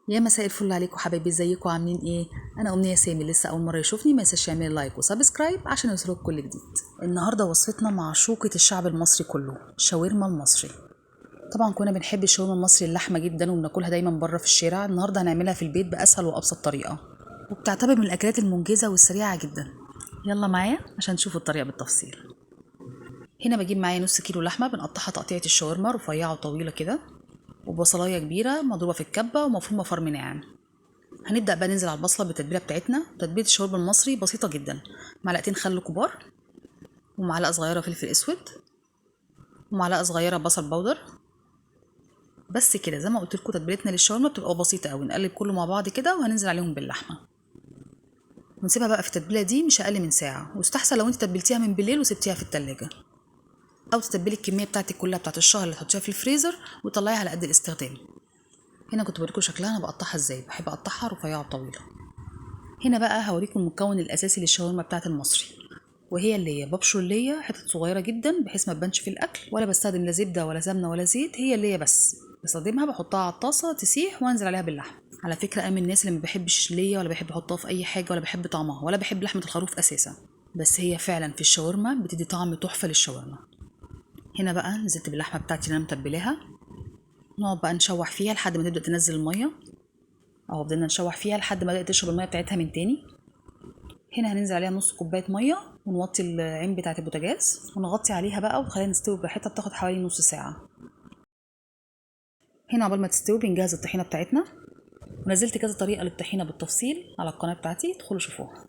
يا مساء الفل عليكم حبايبي، ازيكم عاملين ايه؟ انا امنيه سامي. لسه اول مره يشوفني ما ينساش يعمل لايك وسبسكرايب عشان يوصلك كل جديد. النهارده وصفتنا معشوقه الشعب المصري كله، شاورما المصري. طبعا كنا بنحب الشاورما المصري اللحمه جدا وبناكلها دايما بره في الشارع. النهارده هنعملها في البيت باسهل وابسط طريقه، وبتعتبر من الاكلات المنجزه والسريعه جدا. يلا معايا عشان تشوفوا الطريقه بالتفصيل. هنا بجيب معايا نص كيلو لحمه بنقطعها تقطيعه الشاورما رفيعه وطويله كده، وبصلايه كبيره مضروبه في الكبه ومفرومه فرم ناعم. هنبدأ بقى ننزل على البصلة بالتتبيلة بتاعتنا. تتبيلة الشاورما المصري بسيطة جدا: معلقتين خل كبار، ومعلقة صغيرة فلفل اسود، ومعلقة صغيرة بصل بودر. بس كده، زي ما قلت لكم تتبيلتنا للشاورما بتبقى بسيطة قوي. نقلب كله مع بعض كده وهننزل عليهم باللحمة ونسيبها بقى في التتبيلة دي مش اقل من ساعة. ويستحسن لو انت تبلتيها من بالليل وسبتيها في التلاجة، او تتبلي الكمية بتاعتك كلها بتاعت الشهر اللي تحطيها في الفريزر وتطلعيها على قد الاستخدام. هنا كنت بوريكم شكلها انا بقطعها ازاي، بحب اقطعها رفيعة وطويلة. هنا بقى هوريكم المكون الاساسي للشاورما بتاعت المصري، وهي اللي ببشر اللية حتت صغيرة جدا بحيث ما تبانش في الأكل، ولا بستخدم لا زبدة ولا سمنة ولا زيت. هي اللية بس بستخدمها، بحطها على الطاسة تسيح وانزل عليها باللحم. على فكرة أنا من الناس اللي ما بحبش اللية ولا بحب احطها في أي حاجة ولا بحب طعمها ولا بحب لحمة الخروف أساسا، بس هي فعلا في الشاورما بتدي طعم تحفة للشاورما. هنا بقى نزلت باللحمة بتاعتي اللي أنا متبلاها. نقعد بقى نشوح فيها لحد ما تبدأ تنزل المية، أو فضلنا نشوح فيها لحد ما بدأت تشرب المية بتاعتها من تاني. هنا هننزل عليها نص كوبايه ميه ونوطي العين بتاعه البوتاجاز ونغطي عليها بقى ونخليها نستوي براحتها، بتاخد حوالي نص ساعه. هنا عقبال ما تستوي بنجهز الطحينه بتاعتنا، ونزلت كذا طريقه للطحينه بالتفصيل على القناه بتاعتي، ادخلوا شوفوها.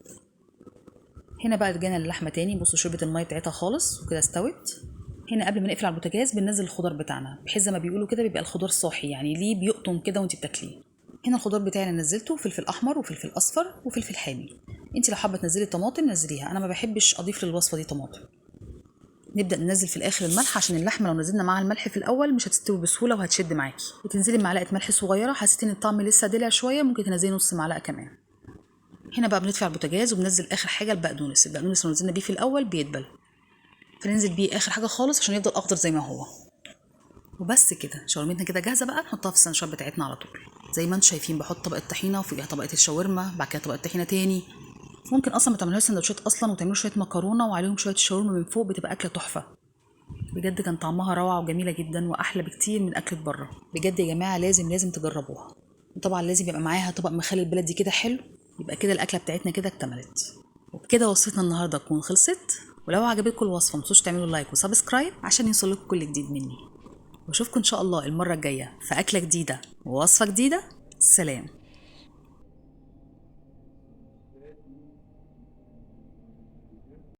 هنا بقى رجعنا للحمه تاني. بصوا شربت الميه بتاعتها خالص وكده استوت. هنا قبل ما نقفل على البوتاجاز بننزل الخضار بتاعنا، بحيث زي ما بيقولوا كده بيبقى الخضار صاحي، يعني ليه بيقطم كده وانت بتاكليه. هنا الخضار بتاعي انا نزلته فلفل احمر وفلفل اصفر وفلفل حامي. انت لو حابه تنزلي طماطم نزليها، انا ما بحبش اضيف للوصفه دي طماطم. نبدا ننزل في الاخر الملح، عشان اللحمه لو نزلنا معاها الملح في الاول مش هتستوي بسهوله وهتشد معاكي. وتنزلي بمعلقه ملح صغيره، حسيتي ان الطعم لسه دلع شويه ممكن تنزلي نص معلقه كمان. هنا بقى بندفع البوتاجاز وبننزل اخر حاجه البقدونس لو نزلنا بيه في الاول بيدبل، فننزل بيه اخر حاجه خالص عشان يفضل اخضر زي ما هو. وبس كده، شاورمتنا كده جاهزه بقى نحطها في السندوتشات بتاعتنا على طول. زي ما انتم شايفين بحط طبقه طحينه وفوقيها طبقه الشاورما، بعد كده طبقه طحينه تاني. ممكن اصلا ما تعملوهاش سندوتشات اصلا وتعملوا شويه مكرونه وعليهم شويه شاورما من فوق، بتبقى اكله تحفه. بجد كان طعمها روعة وجميلة جدا وأحلى بكتير من أكلة بره. بجد يا جماعة لازم تجربوها. وطبعا لازم يبقى معاها طبق مخلل بلدي كده حلو. يبقى كده الأكلة بتاعتنا كده اكتملت. وبكده وصفتنا النهاردة تكون خلصت. ولو عجبتكم الوصفة متنسوش تعملوا لايك وسبسكرايب عشان يوصلكم كل جديد مني. واشوفكم إن شاء الله المرة الجاية في أكلة جديدة ووصفة جديدة. سلام.